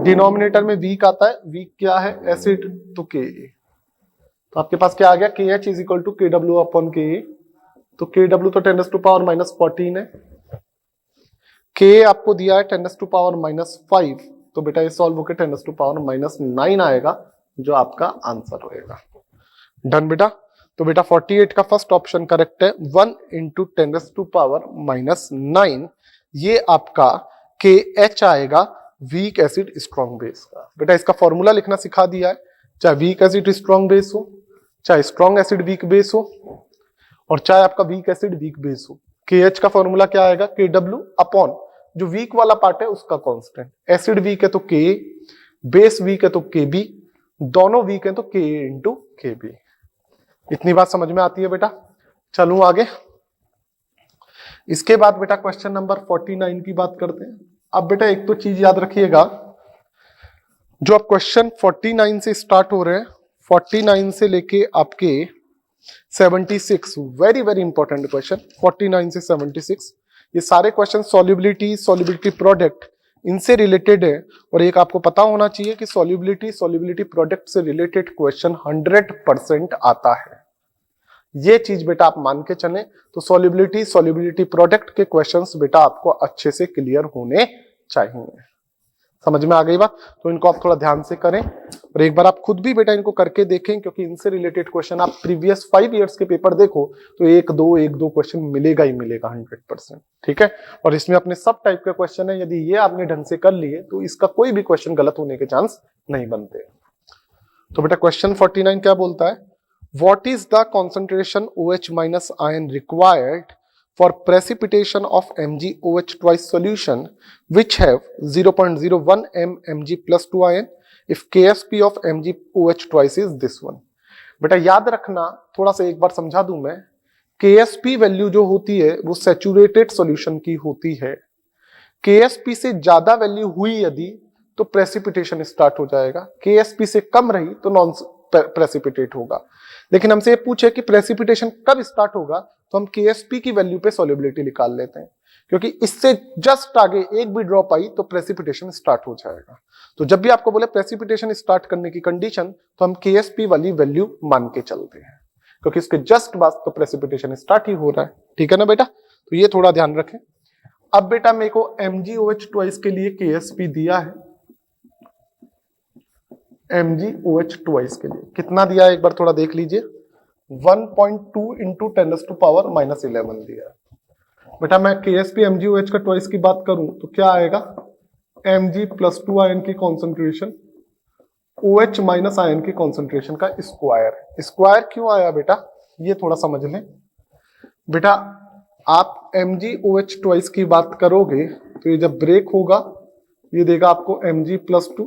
डिनोमिनेटर में वीक आता है, वीक क्या है, एसिड, तो Ka। तो आपके पास क्या आ गया, KH is equal to KW upon Ka। तो KW तो 10⁻⁻14 है, K आपको दिया है 10⁻⁻5, तो बेटा ये सॉल्व होकर 10⁻⁻9 आएगा, जो आपका आंसर होएगा। डन बेटा। तो बेटा 48 का फर्स्ट ऑप्शन करेक्ट है, 1 × 10⁻⁻9, ये आपका KH आएगा, वीक एसिड स्ट्रॉन्ग बेस का। बेटा इसका फॉर्मूला लिखना सिखा दिया है, चाहे वीक एसिड स्ट्रॉन्ग बेस हो, चाहे स्ट्रॉन्ग एसिड वीक बेस हो, और चाहे आपका वीक एसिड वीक बेस हो। KH का फॉर्मूला क्या आएगा, KW अपॉन जो वीक वाला पार्ट है उसका कांस्टेंट। एसिड वीक है तो Ka, बेस वीक है तो Kb, दोनों वीक है तो Ka × Kb। इतनी बात समझ में आती है बेटा। चलूं आगे। इसके बाद बेटा क्वेश्चन नंबर 49 की बात करते हैं। अब बेटा एक तो चीज याद रखिएगा, जो आप क्वेश्चन 49 से स्टार्ट हो रहे हैं, 49 से लेके आपके 76, वेरी वेरी इंपॉर्टेंट क्वेश्चन, 49 से 76, ये सारे क्वेश्चन सॉल्युबिलिटी प्रोडक्ट इनसे रिलेटेड है। और एक आपको पता होना चाहिए कि सॉल्युबिलिटी प्रोडक्ट से रिलेटेड क्वेश्चन 100% आता है। ये चीज बेटा आप मान के चले, तो सॉल्युबिलिटी प्रोडक्ट के क्वेश्चंस बेटा आपको अच्छे से क्लियर होने चाहिए। समझ में आ गई बात। तो इनको आप थोड़ा ध्यान से करें और एक बार आप खुद भी बेटा इनको करके देखें, क्योंकि इनसे रिलेटेड क्वेश्चन आप प्रीवियस 5 इयर्स के पेपर देखो तो एक दो क्वेश्चन मिलेगा ही मिलेगा 100%। ठीक है। और इसमें अपने सब टाइप के क्वेश्चन है, यदि ये आपने ढंग से कर लिए तो इसका कोई भी क्वेश्चन गलत होने के चांस नहीं बनते। तो बेटा क्वेश्चन 49 क्या बोलता है, what is the concentration OH minus ion required for precipitation of MgOH twice solution which have 0.01 m Mg plus 2 ion if KSP of MgOH twice is this one. बेटा याद रखना, थोड़ा सा एक बार समझा दूं मैं, KSP वैल्यू जो होती है वो सैचुरेटेड सॉल्यूशन की होती है। KSP से ज्यादा वैल्यू हुई यदि तो प्रेसिपिटेशन स्टार्ट हो जाएगा, KSP से कम रही तो नॉन प्रेसिपिटेट होगा। लेकिन हमसे ये पूछे कि प्रेसिपिटेशन कब स्टार्ट होगा, तो हम KSP की वैल्यू पे सॉल्युबिलिटी निकाल लेते हैं, क्योंकि इससे जस्ट आगे एक भी ड्रॉप आई तो प्रेसिपिटेशन स्टार्ट हो जाएगा। तो जब भी आपको बोले प्रेसिपिटेशन स्टार्ट करने की कंडीशन, तो हम KSP वाली वैल्यू मान के चलते हैं, क्योंकि इसके जस्ट बाद तो प्रेसिपिटेशन स्टार्ट ही हो रहा है। ठीक है ना बेटा, तो ये थोड़ा ध्यान रखें। अब बेटा मेरे को MgOH ट्वाइस के लिए KSP दिया है, MgOH ट्वाइस के लिए कितना दिया है एक बार थोड़ा देख लीजिए, 1.2 इंटू 10⁻⁻11 दिया है। बेटा मैं KSP MgOH का ट्वाइस की बात करूं तो क्या आएगा, Mg+2 आयन की कॉन्सेंट्रेशन OH माइनस आयन की कॉन्सेंट्रेशन का स्क्वायर। स्क्वायर क्यों आया बेटा, ये थोड़ा समझ लें। बेटा आप MgOH ट्वाइस की बात करोगे तो ये जब ब्रेक होगा ये देगा आपको Mg+2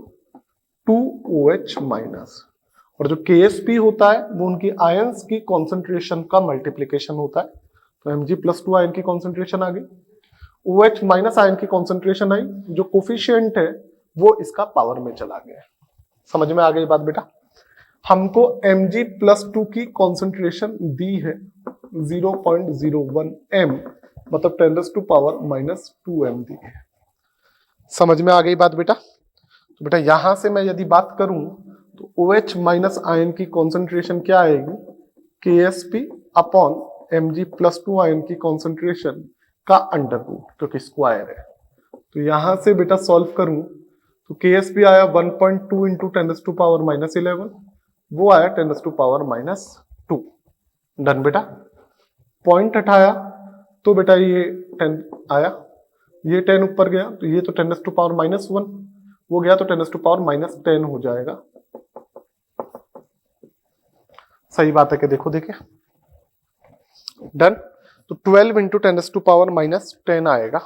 2OH माइनस, और जो KSP होता है वो उनकी आयंस की कॉन्सेंट्रेशन का मल्टीप्लीकेशन होता है। तो Mg+2 आयन की कॉन्सेंट्रेशन आ गई, OH माइनस आयन की कॉन्सेंट्रेशन आई, जो कोफिशिएंट है वो इसका पावर में चला गया। समझ में आ गई बात बेटा। हमको Mg+2 की कॉन्सेंट्रेशन दी है 0.01 m, मतलब 10⁻⁻2 m दी है। समझ में आ गई बात बेटा। तो बेटा यहां से मैं यदि बात करूं तो OH माइनस आयन की कॉन्सेंट्रेशन क्या आएगी, KSP अपॉन Mg+2 आयन की कॉन्सेंट्रेशन का अंडर रूट, क्योंकि स्क्वायर है। तो यहां से बेटा सॉल्व करूं तो KSP आया 1.2 इंटू 10⁻⁻11, वो आया 10⁻⁻2। डन बेटा। पॉइंट हटाया तो बेटा ये 10 आया, ये 10 ऊपर गया तो ये तो 10⁻⁻1 वो गया तो 10⁻⁻10 हो जाएगा। सही बात है कि देखो देखिए, डन। तो 12 इंटू 10⁻⁻10 आएगा।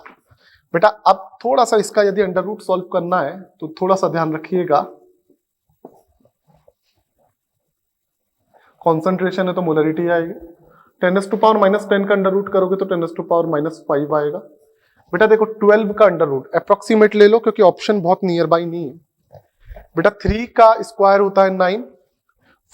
बेटा अब थोड़ा सा इसका यदि अंडर रूट सॉल्व करना है तो थोड़ा सा ध्यान रखिएगा, कॉन्सेंट्रेशन है तो मोलरिटी आएगी। 10⁻⁻10 का अंडर रूट करोगे तो 10⁻⁻5 आएगा। बेटा देखो 12 का अंडर रूट अप्रोक्सीमेट ले लो, क्योंकि ऑप्शन बहुत नियर बाई नहीं है। बेटा 3 का स्क्वायर होता है 9,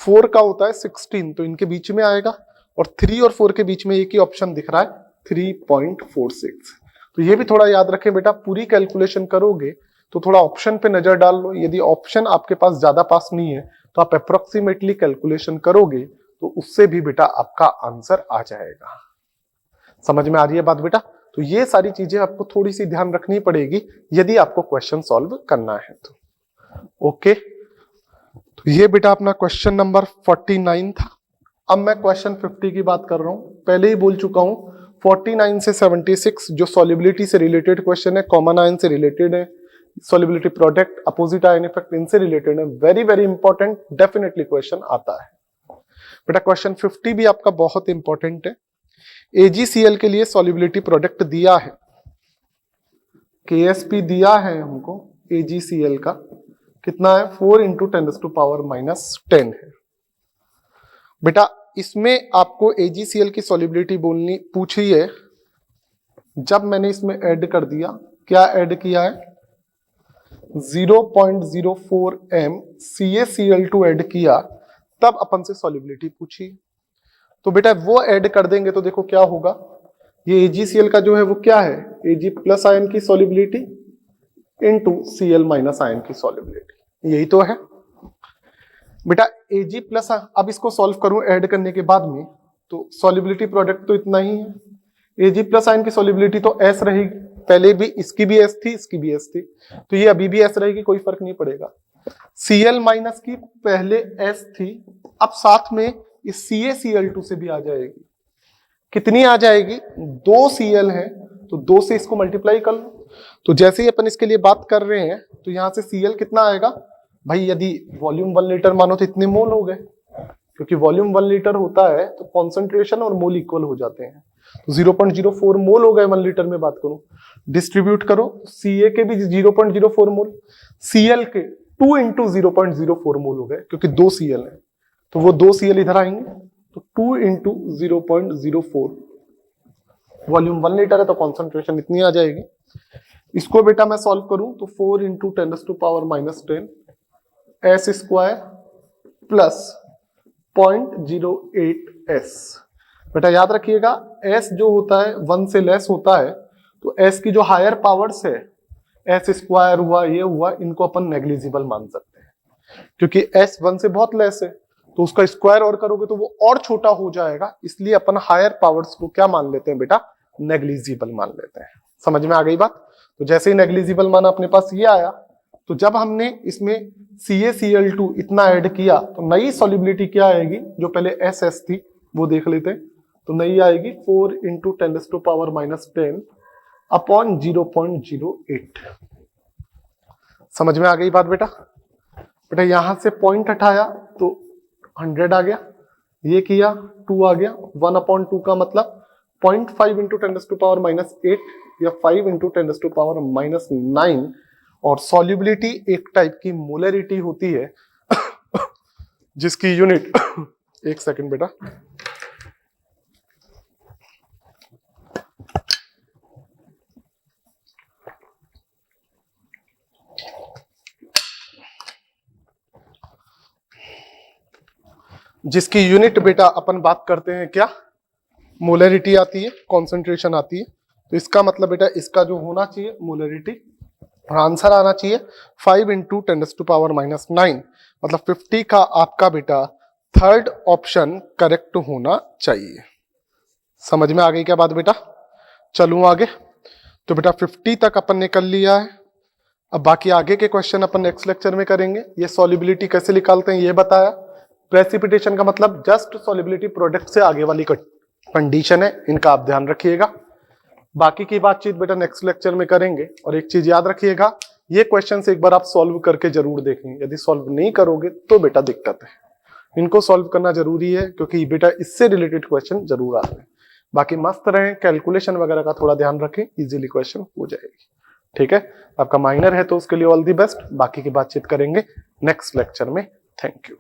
4 का होता है 16, तो इनके बीच में आएगा, और 3 और 4 के बीच में एक ही ऑप्शन दिख रहा है 3.46। तो ये भी थोड़ा याद रखें बेटा, पूरी कैलकुलेशन करोगे तो थोड़ा ऑप्शन पे नजर डाल लो। यदि ऑप्शन आपके पास ज्यादा पास नहीं है तो आप अप्रोक्सीमेटली कैलकुलेशन करोगे तो उससे भी बेटा आपका आंसर आ जाएगा। समझ में आ रही है बात बेटा। तो ये सारी चीजें आपको थोड़ी सी ध्यान रखनी पड़ेगी यदि आपको क्वेश्चन सॉल्व करना है तो। ओके, तो ये बेटा अपना क्वेश्चन नंबर 49 था। अब मैं क्वेश्चन 50 की बात कर रहा हूं। पहले ही बोल चुका हूं 49 से 76 जो सॉल्युबिलिटी से रिलेटेड क्वेश्चन है, कॉमन आयन से रिलेटेड है, solubility product, opposite ion effect, इनसे रिलेटेड है। Very very important, definitely question आता है बेटा। क्वेश्चन 50 भी आपका बहुत इंपॉर्टेंट है। AgCl के लिए सॉल्युबिलिटी प्रोडक्ट दिया है, KSP दिया है हमको AgCl का, कितना है 4 इंटू 10⁻⁻10 है। बेटा इसमें आपको AgCl की सॉल्युबिलिटी बोलनी पूछी है। जब मैंने इसमें ऐड कर दिया, क्या ऐड किया है 0.04 m CaCl2 ऐड किया, तब अपन से सॉल्युबिलिटी पूछी। तो बेटा वो ऐड कर देंगे तो देखो क्या होगा, ये AgCl का जो है वो क्या है, Ag प्लस आयन की solubility into Cl minus ion की सॉल्युबिलिटी, यही तो है बेटा। Ag प्लस, अब इसको सॉल्व करूं ऐड करने के बाद में तो सॉल्युबिलिटी प्रोडक्ट तो इतना ही है। Ag प्लस आयन की सॉल्युबिलिटी तो S रहेगी, पहले भी इसकी भी S थी, इसकी भी S थी, तो ये अभी भी S रहेगी, कोई फर्क नहीं पड़ेगा। Cl माइनस की पहले S थी, अब साथ में इस CaCl2 से भी आ जाएगी। कितनी आ जाएगी, 2 Cl है तो 2 से इसको मल्टीप्लाई कर लो। तो जैसे ही अपन इसके लिए बात कर रहे हैं तो यहां से Cl कितना आएगा भाई, यदि वॉल्यूम 1 लीटर मानो तो इतने मोल हो गए, क्योंकि वॉल्यूम 1 लीटर होता है तो कॉन्सेंट्रेशन और मोल इक्वल हो जाते हैं। तो 0.04 मोल हो गए 1 लीटर में बात करूं। डिस्ट्रीब्यूट करो, Ca के भी 0.04 मोल, Cl के 2 इंटू 0.04 मोल हो गए, क्योंकि 2 Cl है तो वो 2 Cl इधर आएंगे, तो 2 इंटू 0.04, वॉल्यूम 1 लीटर है तो कॉन्सेंट्रेशन इतनी आ जाएगी। इसको बेटा मैं सॉल्व करूं तो 4 into 10⁻⁻10 S square plus 0.08 S. बेटा याद रखिएगा एस जो होता है 1 से लेस होता है, तो एस की जो हायर पावर्स है, एस स्क्वायर हुआ, ये हुआ, इनको अपन नेग्लिजिबल मान सकते हैं, क्योंकि एस 1 से बहुत लेस है तो उसका स्क्वायर और करोगे तो वो और छोटा हो जाएगा, इसलिए अपन हायर पावर्स को क्या मान लेते हैं बेटा, नेग्लिजिबल मान लेते हैं। समझ में आ गई बात? तो जैसे ही नेग्लिजिबल मान अपने पास ये आया, तो जब हमने इसमें CaCl2 इतना ऐड किया तो नई सॉल्युबिलिटी क्या आएगी, जो पहले SS थी वो देख लेते हैं, तो नई आएगी 4 इंटू 10⁻⁻10 अपॉन 0.08। समझ में आ गई बात बेटा? बेटा यहां से पॉइंट हटाया तो 100 आ गया, ये किया 2 आ गया, 1/2 का मतलब 0.5 इंटू 10⁻⁸ या 5 इंटू 10⁻⁹, और सॉल्युबिलिटी एक टाइप की मोलरिटी होती है जिसकी यूनिट एक सेकंड बेटा, जिसकी यूनिट बेटा अपन बात करते हैं क्या, मोलरिटी आती है, कॉन्सेंट्रेशन आती है। तो इसका मतलब बेटा इसका जो होना चाहिए मोलरिटी, आंसर आना चाहिए 5 इंटू 10⁻⁹, मतलब 50 का आपका बेटा थर्ड ऑप्शन करेक्ट होना चाहिए। समझ में आ गई क्या बात बेटा? चलूं आगे। तो बेटा 50 तक अपन ने कर लिया है, अब बाकी आगे के क्वेश्चन अपन नेक्स्ट लेक्चर में करेंगे। ये सॉल्युबिलिटी कैसे निकालते हैं ये बताया, प्रेसिपिटेशन का मतलब जस्ट सॉल्युबिलिटी प्रोडक्ट से आगे वाली कंडीशन है, इनका आप ध्यान रखिएगा। बाकी की बातचीत बेटा नेक्स्ट लेक्चर में करेंगे। और एक चीज याद रखिएगा, ये क्वेश्चंस एक बार आप सॉल्व करके जरूर देखें, यदि सॉल्व नहीं करोगे तो बेटा दिक्कत है। इनको सॉल्व करना जरूरी है क्योंकि बेटा इससे रिलेटेड क्वेश्चन जरूर आते हैं। बाकी मस्त रहें, कैलकुलेशन वगैरह का थोड़ा ध्यान रखें, इजीली क्वेश्चन हो जाएगी। ठीक है, आपका माइनर है तो उसके लिए ऑल दी बेस्ट। बाकी की बातचीत करेंगे नेक्स्ट लेक्चर में। Thank you.